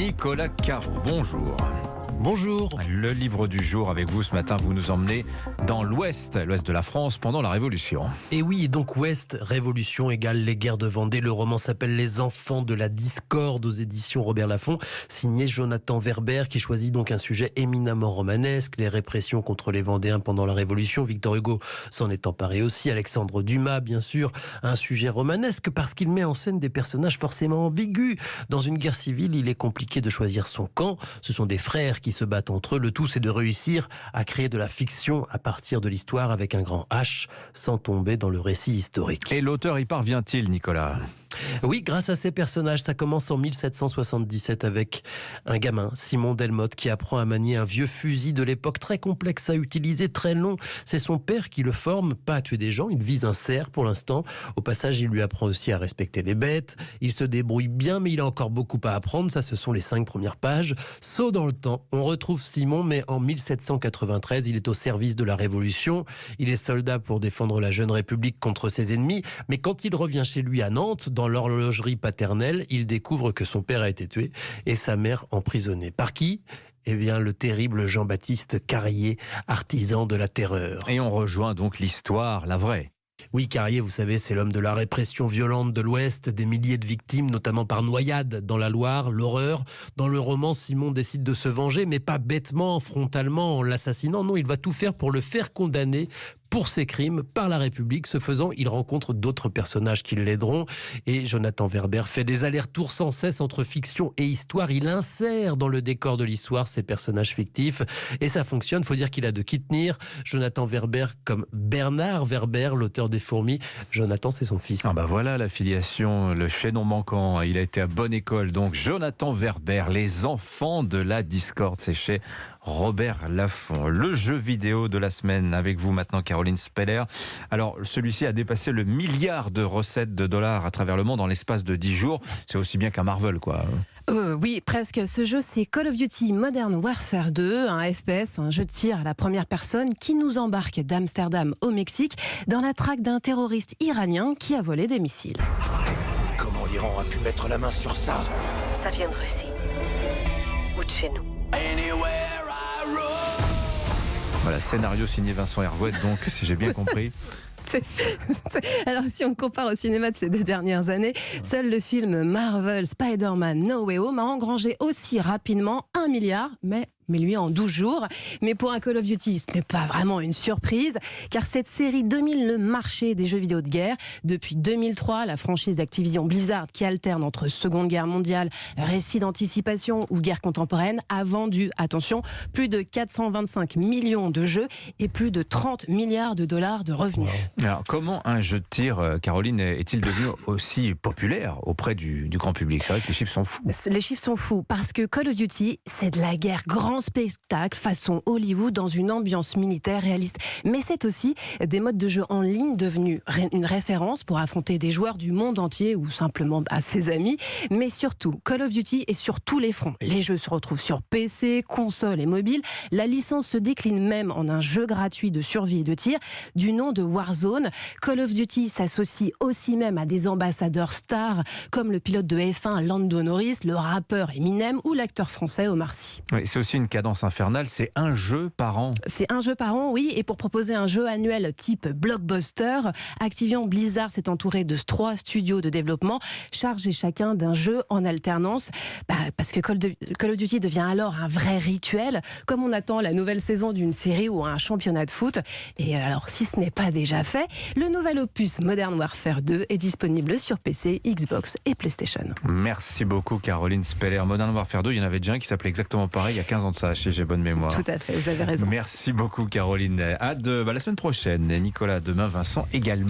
Nicolas Caro. Bonjour. Bonjour. Le livre du jour avec vous ce matin, vous nous emmenez dans l'Ouest de la France pendant la Révolution. Et oui, donc Ouest, Révolution égale les guerres de Vendée. Le roman s'appelle Les enfants de la discorde aux éditions Robert Laffont, signé Jonathan Verber, qui choisit donc un sujet éminemment romanesque, les répressions contre les Vendéens pendant la Révolution. Victor Hugo s'en est emparé aussi, Alexandre Dumas bien sûr, un sujet romanesque parce qu'il met en scène des personnages forcément ambigus. Dans une guerre civile, il est compliqué de choisir son camp. Ce sont des frères qui se battent entre eux. Le tout, c'est de réussir à créer de la fiction à partir de l'histoire avec un grand H, sans tomber dans le récit historique. Et l'auteur y parvient-il, Nicolas ? Oui, grâce à ces personnages, ça commence en 1777 avec un gamin, Simon Delmotte, qui apprend à manier un vieux fusil de l'époque très complexe à utiliser, très long. C'est son père qui le forme, pas à tuer des gens, il vise un cerf pour l'instant. Au passage, il lui apprend aussi à respecter les bêtes. Il se débrouille bien, mais il a encore beaucoup à apprendre. Ça, ce sont les 5 premières pages. Saut dans le temps, on retrouve Simon, mais en 1793, il est au service de la Révolution. Il est soldat pour défendre la jeune République contre ses ennemis. Mais quand il revient chez lui à Nantes, dans l'horlogerie paternelle, il découvre que son père a été tué et sa mère emprisonnée. Par qui ? Eh bien, le terrible Jean-Baptiste Carrier, artisan de la terreur. Et on rejoint donc l'histoire, la vraie. Oui, Carrier, vous savez, c'est l'homme de la répression violente de l'Ouest, des milliers de victimes, notamment par noyade dans la Loire, l'horreur. Dans le roman, Simon décide de se venger, mais pas bêtement, frontalement, en l'assassinant. Non, il va tout faire pour le faire condamner pour ses crimes par la République. Ce faisant, il rencontre d'autres personnages qui l'aideront. Et Jonathan Verber fait des allers-retours sans cesse entre fiction et histoire. Il insère dans le décor de l'histoire ces personnages fictifs. Et ça fonctionne. Il faut dire qu'il a de qui tenir. Jonathan Verber comme Bernard Verber, l'auteur des Fourmis. Jonathan, c'est son fils. Ah bah voilà la filiation, le chaînon manquant. Il a été à bonne école. Donc Jonathan Verber, Les enfants de la discorde, c'est chez Robert Laffont. Le jeu vidéo de la semaine avec vous maintenant, Caroline Speller. Alors celui-ci a dépassé le milliard de recettes de dollars à travers le monde en l'espace de 10 jours. C'est aussi bien qu'un Marvel, quoi. Oui, presque. Ce jeu, c'est Call of Duty Modern Warfare 2, un FPS, un jeu de tir à la première personne qui nous embarque d'Amsterdam au Mexique dans la traque d'un terroriste iranien qui a volé des missiles. Comment l'Iran a pu mettre la main sur ça? Ça vient de Russie. Ou de chez nous. Voilà, scénario signé Vincent Hervouet, donc, si j'ai bien compris. Alors, si on compare au cinéma de ces 2 dernières années, seul le film Marvel Spider-Man No Way Home a engrangé aussi rapidement 1 milliard, mais lui en 12 jours. Mais pour un Call of Duty, ce n'est pas vraiment une surprise, car cette série domine le marché des jeux vidéo de guerre. Depuis 2003, la franchise d'Activision Blizzard, qui alterne entre Seconde Guerre mondiale, récits d'anticipation ou guerre contemporaine, a vendu, attention, plus de 425 millions de jeux et plus de 30 milliards de dollars de revenus. Wow. Alors, comment un jeu de tir, Caroline, est-il devenu aussi populaire auprès du grand public? C'est vrai que les chiffres sont fous. Les chiffres sont fous, parce que Call of Duty, c'est de la guerre grand spectacle façon Hollywood dans une ambiance militaire réaliste. Mais c'est aussi des modes de jeu en ligne devenus une référence pour affronter des joueurs du monde entier ou simplement à ses amis. Mais surtout, Call of Duty est sur tous les fronts. Les jeux se retrouvent sur PC, console et mobile. La licence se décline même en un jeu gratuit de survie et de tir du nom de Warzone. Call of Duty s'associe aussi même à des ambassadeurs stars comme le pilote de F1 Lando Norris, le rappeur Eminem ou l'acteur français Omar Sy. Oui, c'est aussi une cadence infernale, c'est un jeu par an. C'est un jeu par an, oui, et pour proposer un jeu annuel type blockbuster, Activision Blizzard s'est entouré de 3 studios de développement, chargés chacun d'un jeu en alternance, parce que Call of Duty devient alors un vrai rituel, comme on attend la nouvelle saison d'une série ou un championnat de foot. Et alors, si ce n'est pas déjà fait, le nouvel opus Modern Warfare 2 est disponible sur PC, Xbox et PlayStation. Merci beaucoup, Caroline Speller. Modern Warfare 2, il y en avait déjà un qui s'appelait exactement pareil il y a 15 ans de ça, si j'ai bonne mémoire. Tout à fait, vous avez raison. Merci beaucoup, Caroline. À la semaine prochaine. Nicolas, demain, Vincent également.